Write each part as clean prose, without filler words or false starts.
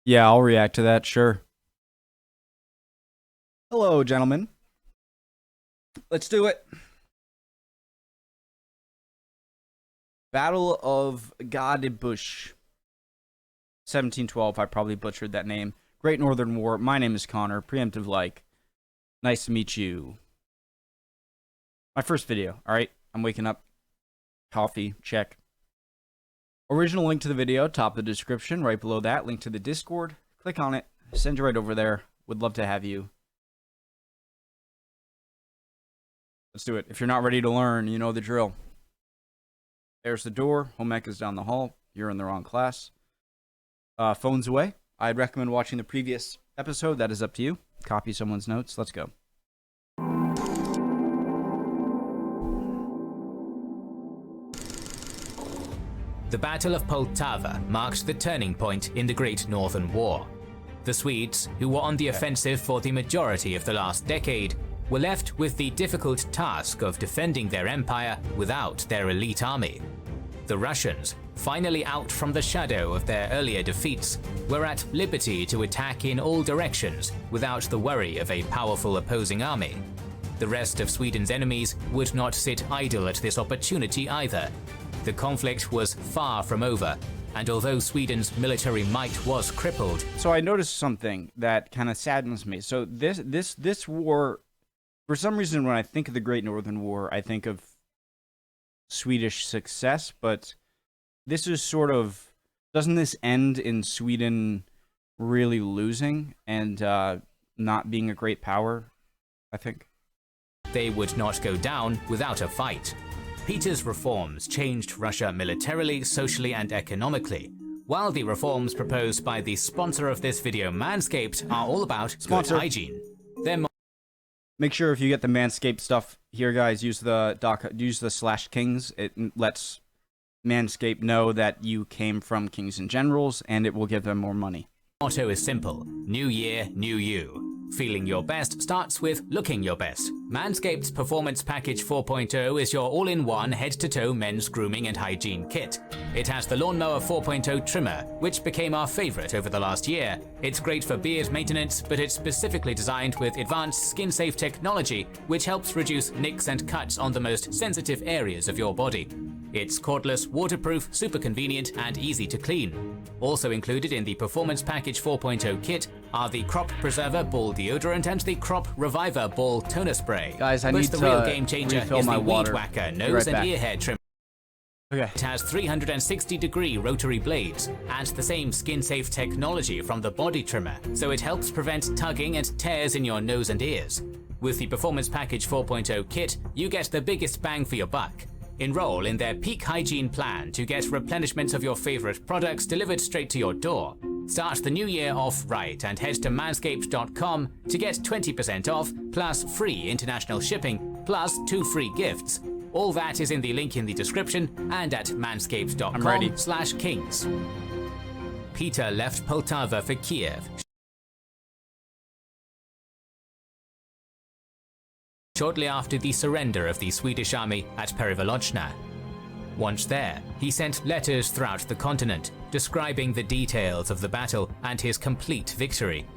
Yeah, I'll react to that, sure. Hello, gentlemen. Let's do it. Battle of Gadebusch. 1712, I probably butchered that name. Great Northern War. My name is Connor. Preemptive like. Nice to meet you. My first video, alright? I'm waking up. Coffee, check. Original link to the video, top of the description. Right below that, link to the Discord. Click on it. Send you right over there. Would love to have you. Let's do it. If you're not ready to learn, you know the drill. There's the door. Home ec is down the hall. You're in the wrong class. Phones away. I'd recommend watching the previous episode. That is up to you. Copy someone's notes. Let's go. The Battle of Poltava marked the turning point in the Great Northern War. The Swedes, who were on the offensive for the majority of the last decade, were left with the difficult task of defending their empire without their elite army. The Russians, finally out from the shadow of their earlier defeats, were at liberty to attack in all directions without the worry of a powerful opposing army. The rest of Sweden's enemies would not sit idle at this opportunity either. The conflict was far from over, and although Sweden's military might was crippled... So I noticed something that kind of saddens me. So this war, for some reason when I think of the Great Northern War, I think of Swedish success, but this is sort of... Doesn't this end in Sweden really losing and not being a great power, I think? They would not go down without a fight. Peter's reforms changed Russia militarily, socially, and economically, while the reforms proposed by the sponsor of this video, Manscaped, are all about good hygiene. Make sure if you get the Manscaped stuff here, guys, use the /kings. It lets Manscaped know that you came from Kings and Generals, and it will give them more money. Motto is simple: new year, new you. Feeling your best starts with looking your best. Manscaped's Performance Package 4.0 is your all-in-one head-to-toe men's grooming and hygiene kit. It has the Lawnmower 4.0 trimmer, which became our favorite over the last year. It's great for beard maintenance, but it's specifically designed with advanced skin-safe technology, which helps reduce nicks and cuts on the most sensitive areas of your body. It's cordless, waterproof, super convenient, and easy to clean. Also included in the Performance Package 4.0 kit are the Crop Preserver Ball Deodorant and the Crop Reviver Ball Toner Spray. Guys, I but need the to real game changer refill is my the water. Weed Whacker nose and ear hair trimmer. Okay. It has 360-degree rotary blades and the same skin-safe technology from the body trimmer, so it helps prevent tugging and tears in your nose and ears. With the Performance Package 4.0 kit, you get the biggest bang for your buck. Enroll in their peak hygiene plan to get replenishments of your favorite products delivered straight to your door. Start the new year off right and head to manscaped.com to get 20% off, plus free international shipping, plus 2 free gifts. All that is in the link in the description and at manscaped.com/kings. Peter left Poltava for Kiev shortly after the surrender of the Swedish army at Prelude. Once there, he sent letters throughout the continent, describing the details of the battle and his complete victory.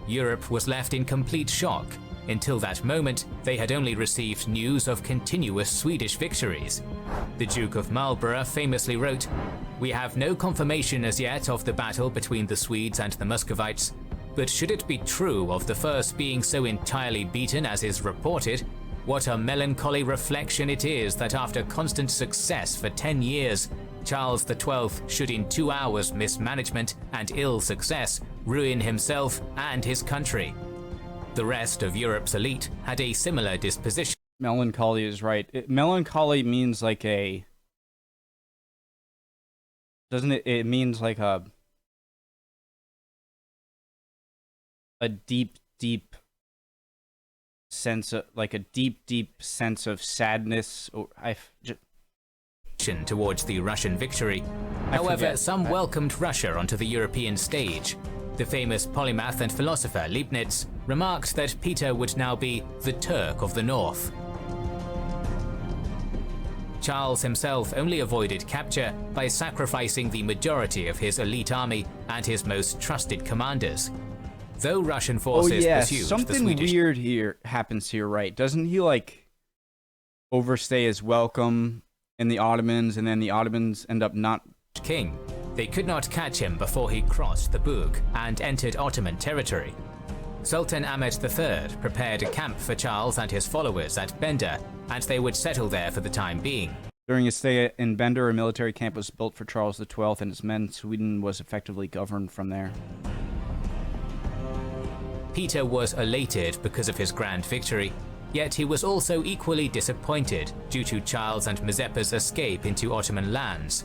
Europe was left in complete shock. Until that moment, they had only received news of continuous Swedish victories. The Duke of Marlborough famously wrote, "We have no confirmation as yet of the battle between the Swedes and the Muscovites, but should it be true of the first being so entirely beaten as is reported, what a melancholy reflection it is that after constant success for 10 years, Charles XII should in 2 hours' mismanagement and ill success ruin himself and his country." The rest of Europe's elite had a similar disposition. Melancholy is right. Melancholy means like a... Doesn't it? It means like a deep sense of, like a deep sense of sadness, or towards the Russian victory. However, some welcomed Russia onto the European stage. The famous polymath and philosopher Leibniz remarked that Peter would now be the Turk of the North. Charles himself only avoided capture by sacrificing the majority of his elite army and his most trusted commanders. Though Russian Oh forces yeah, pursued the something Swedish weird here happens here, right? Doesn't he like overstay his welcome in the Ottomans, and then the Ottomans end up not... king, they could not catch him before he crossed the Bug and entered Ottoman territory. Sultan Ahmed III prepared a camp for Charles and his followers at Bender, and they would settle there for the time being. During his stay in Bender, a military camp was built for Charles XII and his men. Sweden was effectively governed from there. Peter was elated because of his grand victory, yet he was also equally disappointed due to Charles and Mazeppa's escape into Ottoman lands.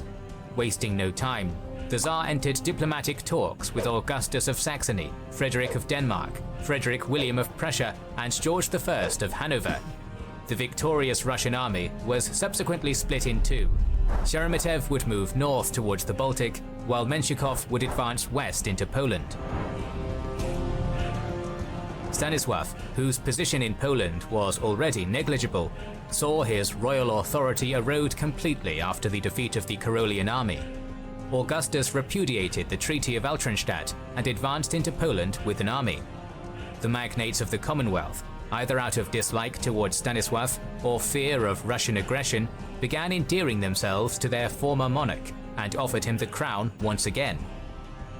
Wasting no time, the Tsar entered diplomatic talks with Augustus of Saxony, Frederick of Denmark, Frederick William of Prussia, and George I of Hanover. The victorious Russian army was subsequently split in two. Sheremetev would move north towards the Baltic, while Menshikov would advance west into Poland. Stanisław, whose position in Poland was already negligible, saw his royal authority erode completely after the defeat of the Karolian army. Augustus repudiated the Treaty of Altenstadt and advanced into Poland with an army. The magnates of the Commonwealth, either out of dislike towards Stanisław or fear of Russian aggression, began endearing themselves to their former monarch and offered him the crown once again.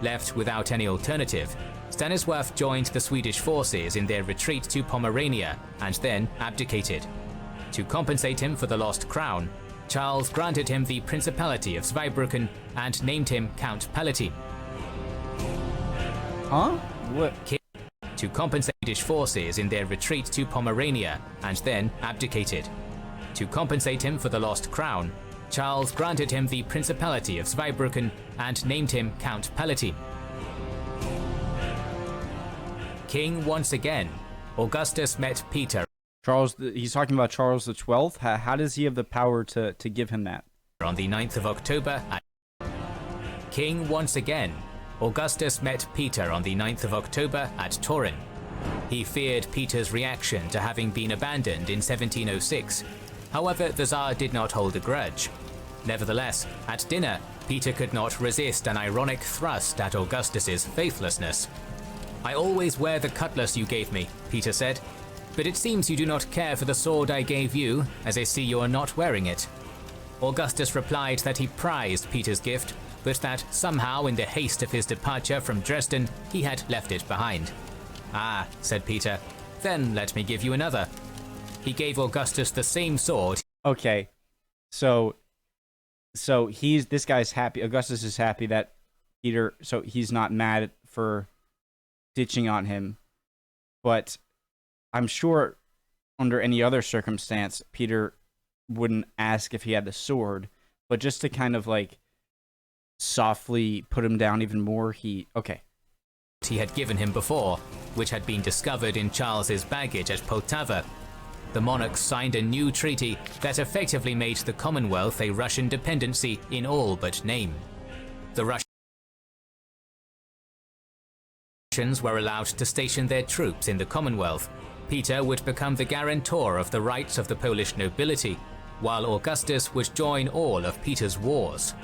Left without any alternative, Stanisław joined the Swedish forces in their retreat to Pomerania and then abdicated. To compensate him for the lost crown, Charles granted him the Principality of Zweibrücken and named him Count Palatine. Huh? What? To compensate Swedish forces in their retreat to Pomerania and then abdicated. To compensate him for the lost crown, Charles granted him the Principality of Zweibrücken and named him Count Palatine. King once again, Augustus met Peter. Charles, he's talking about Charles XII. How does he have the power to give him that? On the 9th of October, King once again, Augustus met Peter on the 9th of October at Turin. He feared Peter's reaction to having been abandoned in 1706. However, the Tsar did not hold a grudge. Nevertheless, at dinner, Peter could not resist an ironic thrust at Augustus's faithlessness. "I always wear the cutlass you gave me," Peter said, "but it seems you do not care for the sword I gave you, as I see you are not wearing it." Augustus replied that he prized Peter's gift, but that somehow in the haste of his departure from Dresden, he had left it behind. "Ah," said Peter, "then let me give you another." He gave Augustus the same sword. Okay, so this guy's happy. Augustus is happy that Peter. So he's not mad for ditching on him, but I'm sure under any other circumstance, Peter wouldn't ask if he had the sword, but just to kind of like softly put him down even more, he had given him before, which had been discovered in Charles's baggage at Poltava. The monarchs signed a new treaty that effectively made the Commonwealth a Russian dependency in all but name. The Russians were allowed to station their troops in the Commonwealth. Peter would become the guarantor of the rights of the Polish nobility, while Augustus would join all of Peter's wars.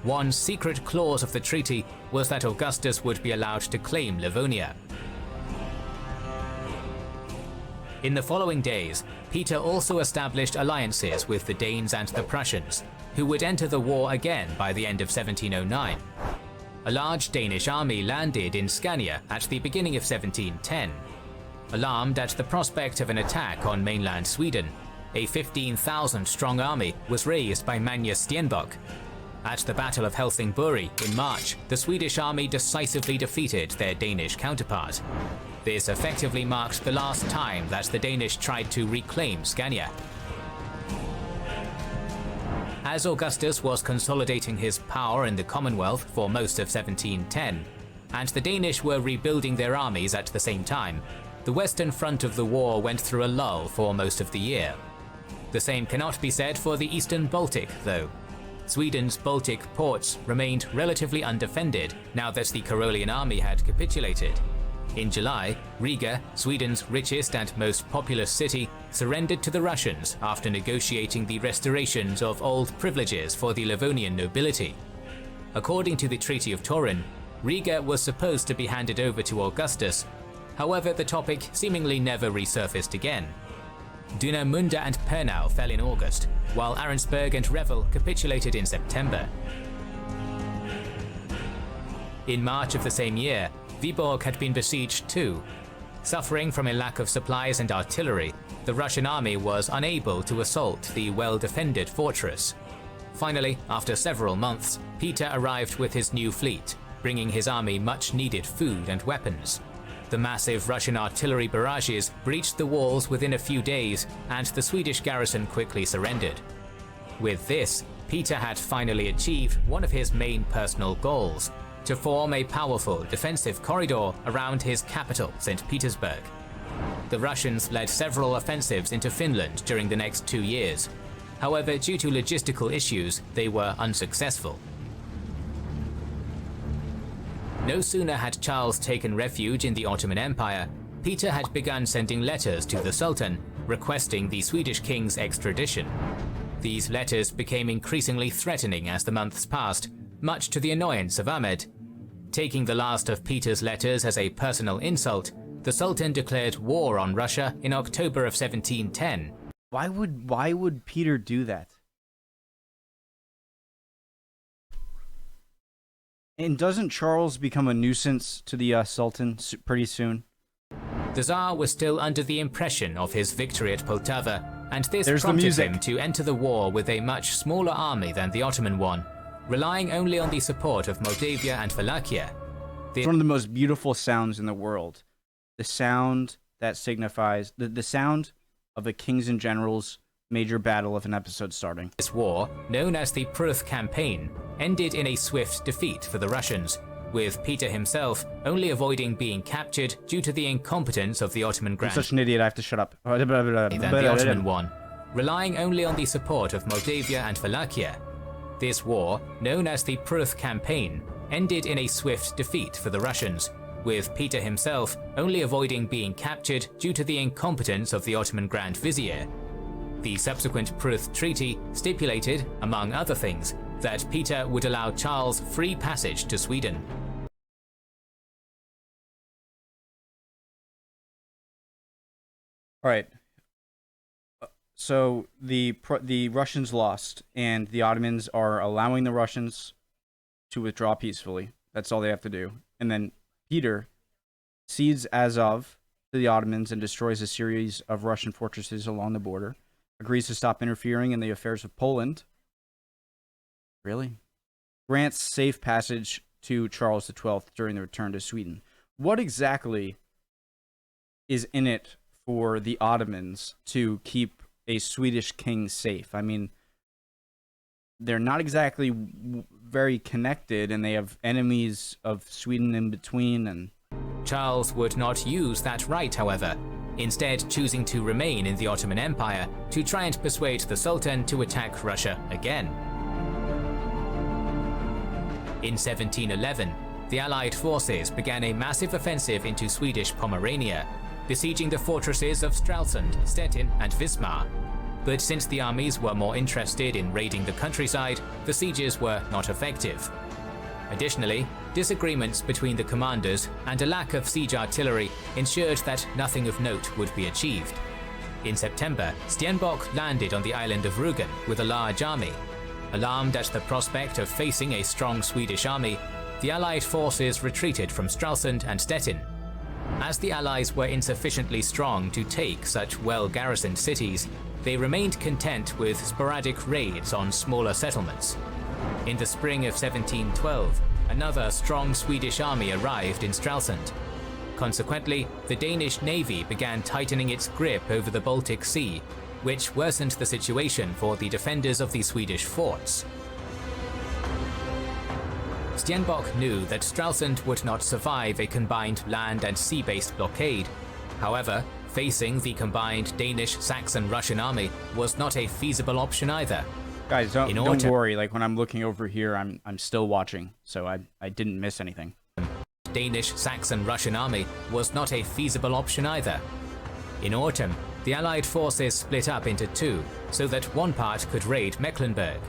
One secret clause of the treaty was that Augustus would be allowed to claim Livonia. In the following days, Peter also established alliances with the Danes and the Prussians, who would enter the war again by the end of 1709. A large Danish army landed in Scania at the beginning of 1710. Alarmed at the prospect of an attack on mainland Sweden, a 15,000-strong army was raised by Magnus Stenbock. At the Battle of Helsingborg in March, the Swedish army decisively defeated their Danish counterpart. This effectively marked the last time that the Danish tried to reclaim Scania. As Augustus was consolidating his power in the Commonwealth for most of 1710, and the Danish were rebuilding their armies at the same time, the western front of the war went through a lull for most of the year. The same cannot be said for the eastern Baltic, though. Sweden's Baltic ports remained relatively undefended now that the Karolian army had capitulated. In July, Riga, Sweden's richest and most populous city, surrendered to the Russians after negotiating the restorations of old privileges for the Livonian nobility. According to the Treaty of Turin, Riga was supposed to be handed over to Augustus. However, the topic seemingly never resurfaced again. Dunemunda and Pernau fell in August, while Arensberg and Revel capitulated in September. In March of the same year, Viborg had been besieged too. Suffering from a lack of supplies and artillery, the Russian army was unable to assault the well-defended fortress. Finally, after several months, Peter arrived with his new fleet, bringing his army much-needed food and weapons. The massive Russian artillery barrages breached the walls within a few days, and the Swedish garrison quickly surrendered. With this, Peter had finally achieved one of his main personal goals: to form a powerful defensive corridor around his capital, St. Petersburg. The Russians led several offensives into Finland during the next 2 years. However, due to logistical issues, they were unsuccessful. No sooner had Charles taken refuge in the Ottoman Empire, Peter had begun sending letters to the Sultan, requesting the Swedish king's extradition. These letters became increasingly threatening as the months passed, much to the annoyance of Ahmed. Taking the last of Peter's letters as a personal insult, the Sultan declared war on Russia in October of 1710. Why would Peter do that? And doesn't Charles become a nuisance to the Sultan pretty soon? The Tsar was still under the impression of his victory at Poltava, and this There's prompted him to enter the war with a much smaller army than the Ottoman one, relying only on the support of Moldavia and Wallachia. It's one of the most beautiful sounds in the world. The sound that signifies the sound of a kings and generals major battle of an episode starting. This war, known as the Pruth campaign, ended in a swift defeat for the Russians, with Peter himself only avoiding being captured due to the incompetence of the Ottoman Grand. I'm such an idiot, I have to shut up. Than the Ottoman one, relying only on the support of Moldavia and Wallachia. This war, known as the Pruth campaign, ended in a swift defeat for the Russians, with Peter himself only avoiding being captured due to the incompetence of the Ottoman Grand Vizier. The subsequent Pruth Treaty stipulated, among other things, that Peter would allow Charles free passage to Sweden. All right. So the Russians lost, and the Ottomans are allowing the Russians to withdraw peacefully. That's all they have to do. And then Peter cedes Azov to the Ottomans and destroys a series of Russian fortresses along the border. Agrees to stop interfering in the affairs of Poland. Really? Grants safe passage to Charles XII during the return to Sweden. What exactly is in it for the Ottomans to keep a Swedish king safe? I mean, they're not exactly very connected, and they have enemies of Sweden in between. And Charles would not use that right, however, instead choosing to remain in the Ottoman Empire to try and persuade the Sultan to attack Russia again. In 1711, the Allied forces began a massive offensive into Swedish Pomerania, besieging the fortresses of Stralsund, Stettin, and Wismar. But since the armies were more interested in raiding the countryside, the sieges were not effective. Additionally, disagreements between the commanders and a lack of siege artillery ensured that nothing of note would be achieved. In September, Stenbock landed on the island of Rügen with a large army. Alarmed at the prospect of facing a strong Swedish army, the Allied forces retreated from Stralsund and Stettin. As the Allies were insufficiently strong to take such well-garrisoned cities, they remained content with sporadic raids on smaller settlements. In the spring of 1712, another strong Swedish army arrived in Stralsund. Consequently, the Danish navy began tightening its grip over the Baltic Sea, which worsened the situation for the defenders of the Swedish forts. Stenbock knew that Stralsund would not survive a combined land and sea-based blockade. However, facing the combined Danish, Saxon, Russian army was not a feasible option either. Guys, don't worry. Like, when I'm looking over here, I'm still watching, so I didn't miss anything. Danish, Saxon, Russian army was not a feasible option either. In autumn, the Allied forces split up into two, so that one part could raid Mecklenburg.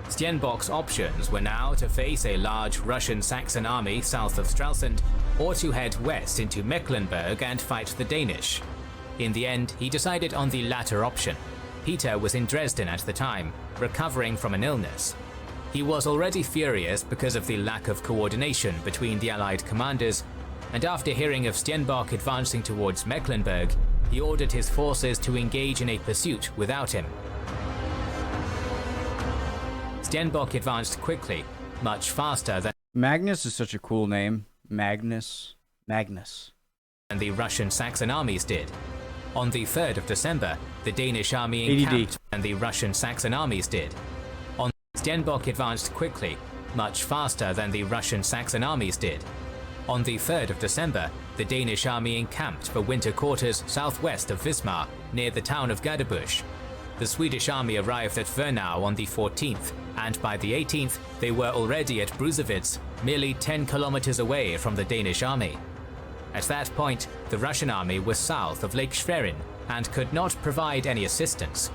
Stenbock's options were now to face a large Russian-Saxon army south of Stralsund, or to head west into Mecklenburg and fight the Danish. In the end, he decided on the latter option. Peter was in Dresden at the time, recovering from an illness. He was already furious because of the lack of coordination between the Allied commanders, and after hearing of Stenbock advancing towards Mecklenburg, he ordered his forces to engage in a pursuit without him. Stenbock advanced quickly, much faster than Magnus is such a cool name. Magnus. and the Russian-Saxon armies did. On the 3rd of December, the Danish army encamped and the Russian-Saxon armies did. Stenbock advanced quickly, much faster than the Russian-Saxon armies did. On the 3rd of December, the Danish army encamped for winter quarters southwest of Wismar, near the town of Gadebusch. The Swedish army arrived at Wernau on the 14th, and by the 18th, they were already at Brusewitz, merely 10 kilometers away from the Danish army. At that point, the Russian army was south of Lake Schwerin and could not provide any assistance.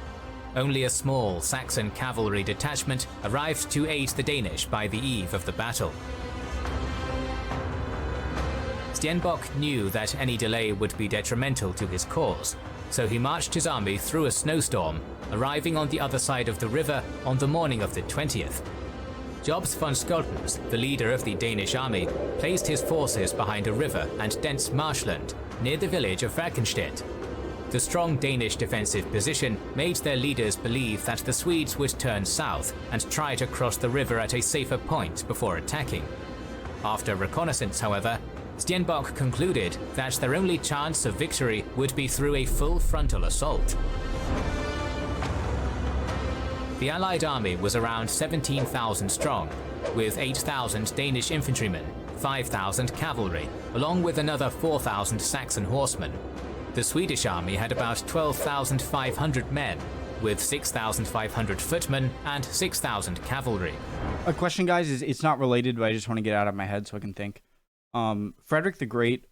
Only a small Saxon cavalry detachment arrived to aid the Danish by the eve of the battle. Stenbock knew that any delay would be detrimental to his cause, so he marched his army through a snowstorm, arriving on the other side of the river on the morning of the 20th. Jobst von Skoltens, the leader of the Danish army, placed his forces behind a river and dense marshland near the village of Falkenstedt. The strong Danish defensive position made their leaders believe that the Swedes would turn south and try to cross the river at a safer point before attacking. After reconnaissance, however, Stenbock concluded that their only chance of victory would be through a full frontal assault. The Allied army was around 17,000 strong, with 8,000 Danish infantrymen, 5,000 cavalry, along with another 4,000 Saxon horsemen. The Swedish army had about 12,500 men, with 6,500 footmen and 6,000 cavalry. A question, guys, is it's not related, but I just want to get it out of my head so I can think. Frederick the Great,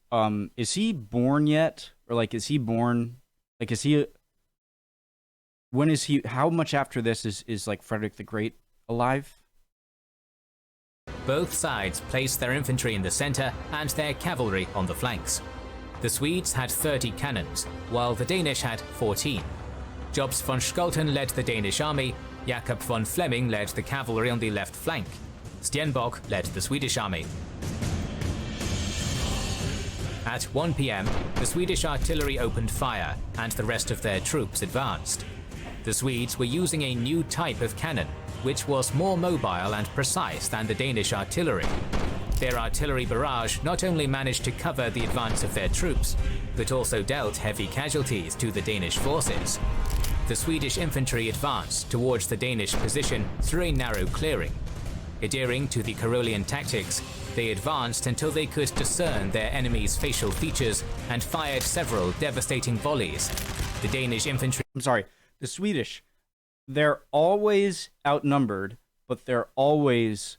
is he born yet? Or, like, is he born? Like, is he... When is he... How much after this is like, Frederick the Great alive? Both sides placed their infantry in the center and their cavalry on the flanks. The Swedes had 30 cannons, while the Danish had 14. Jobst von Scholten led the Danish army, Jakob von Flemming led the cavalry on the left flank. Stenbock led the Swedish army. At 1 p.m., the Swedish artillery opened fire, and the rest of their troops advanced. The Swedes were using a new type of cannon, which was more mobile and precise than the Danish artillery. Their artillery barrage not only managed to cover the advance of their troops, but also dealt heavy casualties to the Danish forces. The Swedish infantry advanced towards the Danish position through a narrow clearing. Adhering to the Karolian tactics, they advanced until they could discern their enemy's facial features and fired several devastating volleys. The Danish infantry... The Swedish, they're always outnumbered, but they're always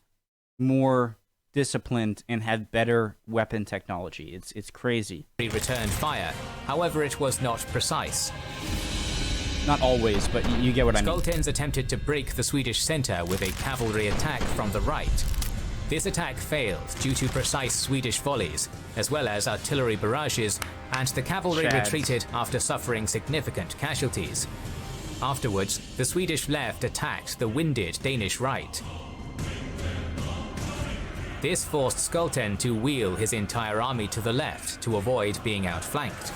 more disciplined and had better weapon technology. It's crazy. Returned fire, however it was not precise. Not always, but you get what I mean. Skoltens attempted to break the Swedish center with a cavalry attack from the right. This attack failed due to precise Swedish volleys, as well as artillery barrages, and the cavalry retreated after suffering significant casualties. Afterwards, the Swedish left attacked the winded Danish right. This forced Skolten to wheel his entire army to the left to avoid being outflanked.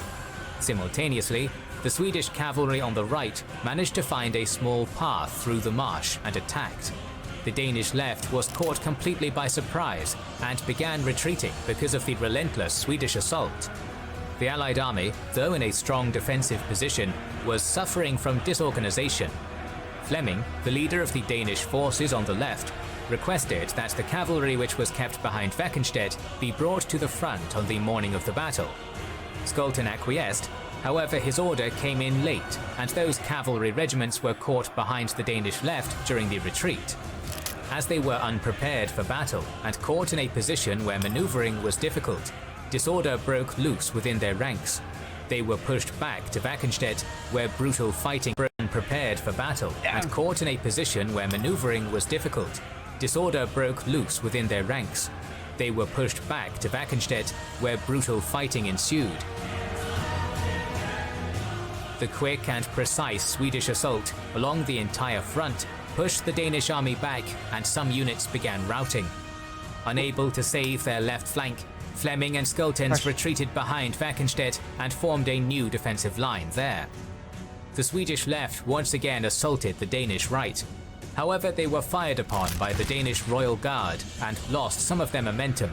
Simultaneously, the Swedish cavalry on the right managed to find a small path through the marsh and attacked. The Danish left was caught completely by surprise and began retreating because of the relentless Swedish assault. The Allied army, though in a strong defensive position, was suffering from disorganization. Flemming, the leader of the Danish forces on the left, requested that the cavalry which was kept behind Falkenstedt be brought to the front on the morning of the battle. Skolten acquiesced, however his order came in late, and those cavalry regiments were caught behind the Danish left during the retreat. As they were unprepared for battle and caught in a position where maneuvering was difficult, disorder broke loose within their ranks. They were pushed back to Falkenstedt, where brutal fighting broke unprepared for battle and caught in a position where maneuvering was difficult. Disorder broke loose within their ranks. They were pushed back to Wagenstedt, where brutal fighting ensued. The quick and precise Swedish assault along the entire front pushed the Danish army back, and some units began routing. Unable to save their left flank, Fleming and Skultens retreated behind Wagenstedt and formed a new defensive line there. The Swedish left once again assaulted the Danish right. However, they were fired upon by the Danish Royal Guard and lost some of their momentum.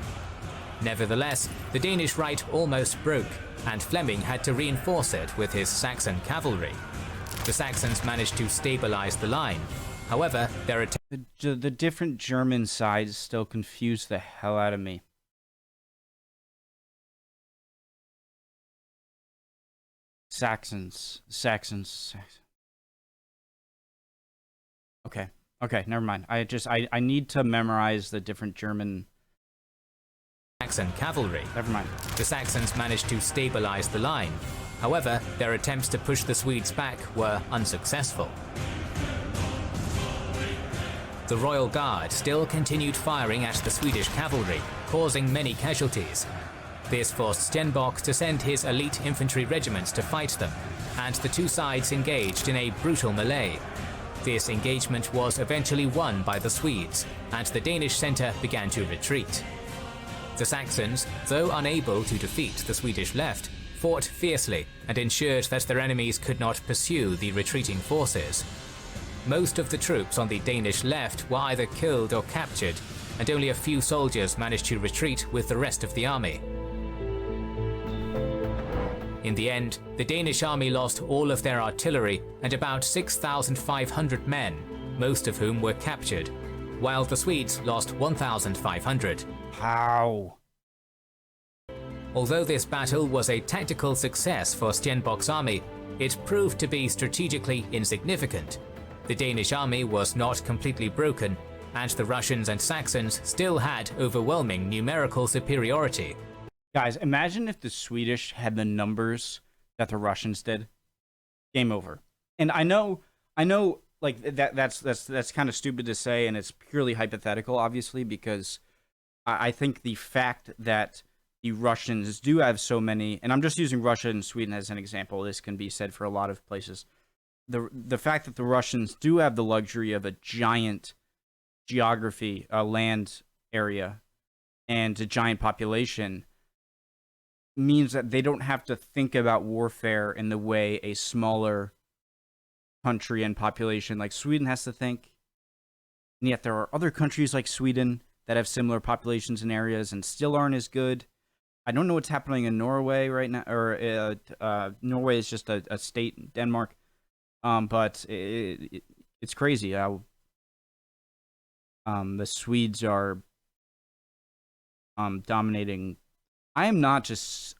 Nevertheless, the Danish right almost broke, and Fleming had to reinforce it with his Saxon cavalry. The Saxons managed to stabilize the line. However, their attack... The different German sides still confuse the hell out of me. Saxons. Okay, never mind. I need to memorize the different German... Saxon cavalry. Never mind. The Saxons managed to stabilize the line. However, their attempts to push the Swedes back were unsuccessful. The Royal Guard still continued firing at the Swedish cavalry, causing many casualties. This forced Stenbock to send his elite infantry regiments to fight them, and the two sides engaged in a brutal melee. This engagement was eventually won by the Swedes, and the Danish centre began to retreat. The Saxons, though unable to defeat the Swedish left, fought fiercely and ensured that their enemies could not pursue the retreating forces. Most of the troops on the Danish left were either killed or captured, and only a few soldiers managed to retreat with the rest of the army. In the end, the Danish army lost all of their artillery and about 6,500 men, most of whom were captured, while the Swedes lost 1,500. How? Although this battle was a tactical success for Stenbock's army, it proved to be strategically insignificant. The Danish army was not completely broken, and the Russians and Saxons still had overwhelming numerical superiority. Guys, imagine if the Swedish had the numbers that the Russians did. Game over. And I know, like that's kind of stupid to say, and it's purely hypothetical, obviously, because I think the fact that the Russians do have so many, and I'm just using Russia and Sweden as an example. This can be said for a lot of places. The fact that the Russians do have the luxury of a giant geography, land area, and a giant population means that they don't have to think about warfare in the way a smaller country and population like Sweden has to think. And yet there are other countries like Sweden that have similar populations and areas and still aren't as good. I don't know what's happening in Norway right now, or Norway is just a state in Denmark. But it's crazy how the Swedes are dominating. I am not just...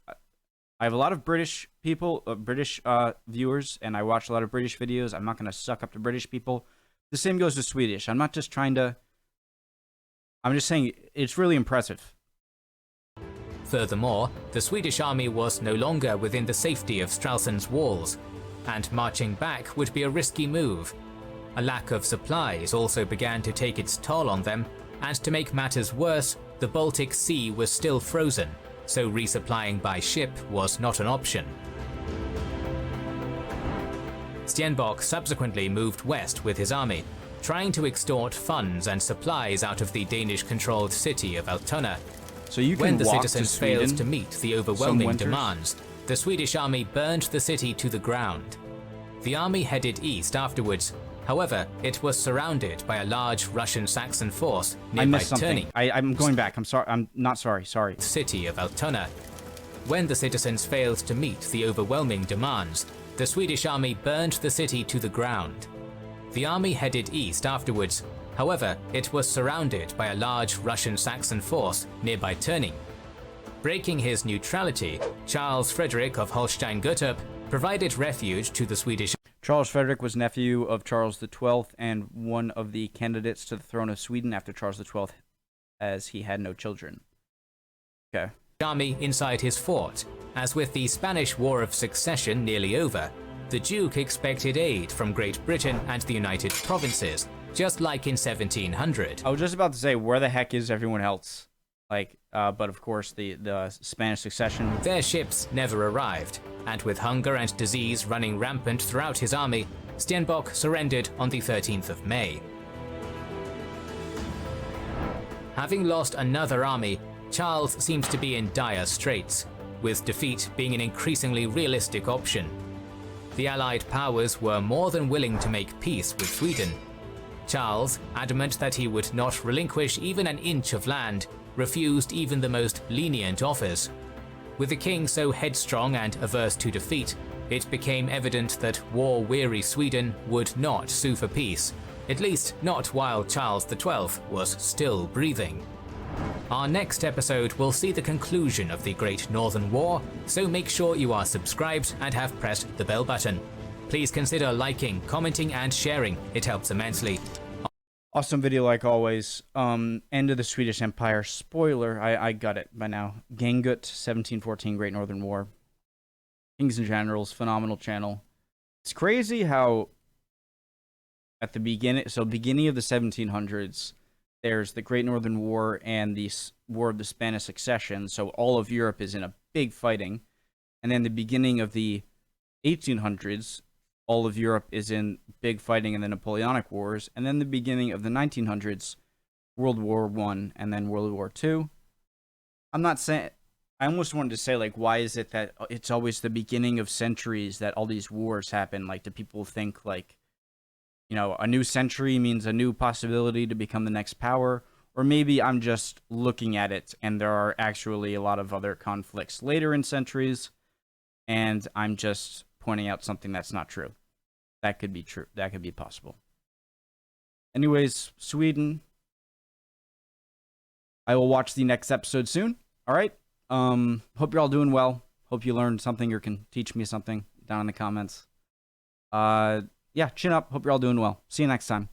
I have a lot of British people, British viewers, and I watch a lot of British videos. I'm not going to suck up to British people. The same goes to Swedish. I'm not just trying to... I'm just saying it's really impressive. Furthermore, the Swedish army was no longer within the safety of Stralsund's walls, and marching back would be a risky move. A lack of supplies also began to take its toll on them, and to make matters worse, the Baltic Sea was still frozen, so resupplying by ship was not an option. Stenbock subsequently moved west with his army, trying to extort funds and supplies out of the Danish-controlled city of Altona. So you can when the walk citizens to Sweden failed to meet the overwhelming demands, the Swedish army burned the city to the ground. The army headed east afterwards. However, it was surrounded by a large Russian-Saxon force nearby I missed something. Turning. I'm going back. I'm sorry. I'm not sorry. Sorry. City of Altona. When the citizens failed to meet the overwhelming demands, the Swedish army burned the city to the ground. The army headed east afterwards. However, it was surrounded by a large Russian-Saxon force nearby Turning. Breaking his neutrality, Charles Frederick of Holstein-Gottorp provided refuge to the Swedish. Charles Frederick was nephew of Charles XII and one of the candidates to the throne of Sweden after Charles XII, as he had no children. Okay. Army inside his fort. As with the Spanish War of Succession nearly over, The Duke expected aid from Great Britain and the United Provinces, just like in 1700. I was just about to say, where the heck is everyone else? Like, but of course, the Spanish succession. Their ships never arrived, and with hunger and disease running rampant throughout his army, Stenbock surrendered on the 13th of May. Having lost another army, Charles seems to be in dire straits, with defeat being an increasingly realistic option. The Allied powers were more than willing to make peace with Sweden. Charles, adamant that he would not relinquish even an inch of land, refused even the most lenient offers. With the king so headstrong and averse to defeat, it became evident that war-weary Sweden would not sue for peace, at least not while Charles XII was still breathing. Our next episode will see the conclusion of the Great Northern War, so make sure you are subscribed and have pressed the bell button. Please consider liking, commenting and sharing, it helps immensely. Awesome video like always. End of the Swedish Empire. Spoiler, I got it by now. Gangut, 1714, Great Northern War. Kings and Generals, phenomenal channel. It's crazy how at the beginning of the 1700s, there's the Great Northern War and the War of the Spanish Succession, so all of Europe is in a big fighting. And then the beginning of the 1800s, all of Europe is in big fighting in the Napoleonic Wars. And then the beginning of the 1900s, World War I and then World War II. I'm not saying... I almost wanted to say, like, why is it that it's always the beginning of centuries that all these wars happen? Like, do people think, like, you know, a new century means a new possibility to become the next power? Or maybe I'm just looking at it and there are actually a lot of other conflicts later in centuries, and I'm just pointing out something that's not true. That could be true. That could be possible. Anyways, Sweden. I will watch the next episode soon. All right. Hope you're all doing well. Hope you learned something or can teach me something down in the comments. Yeah, chin up. Hope you're all doing well. See you next time.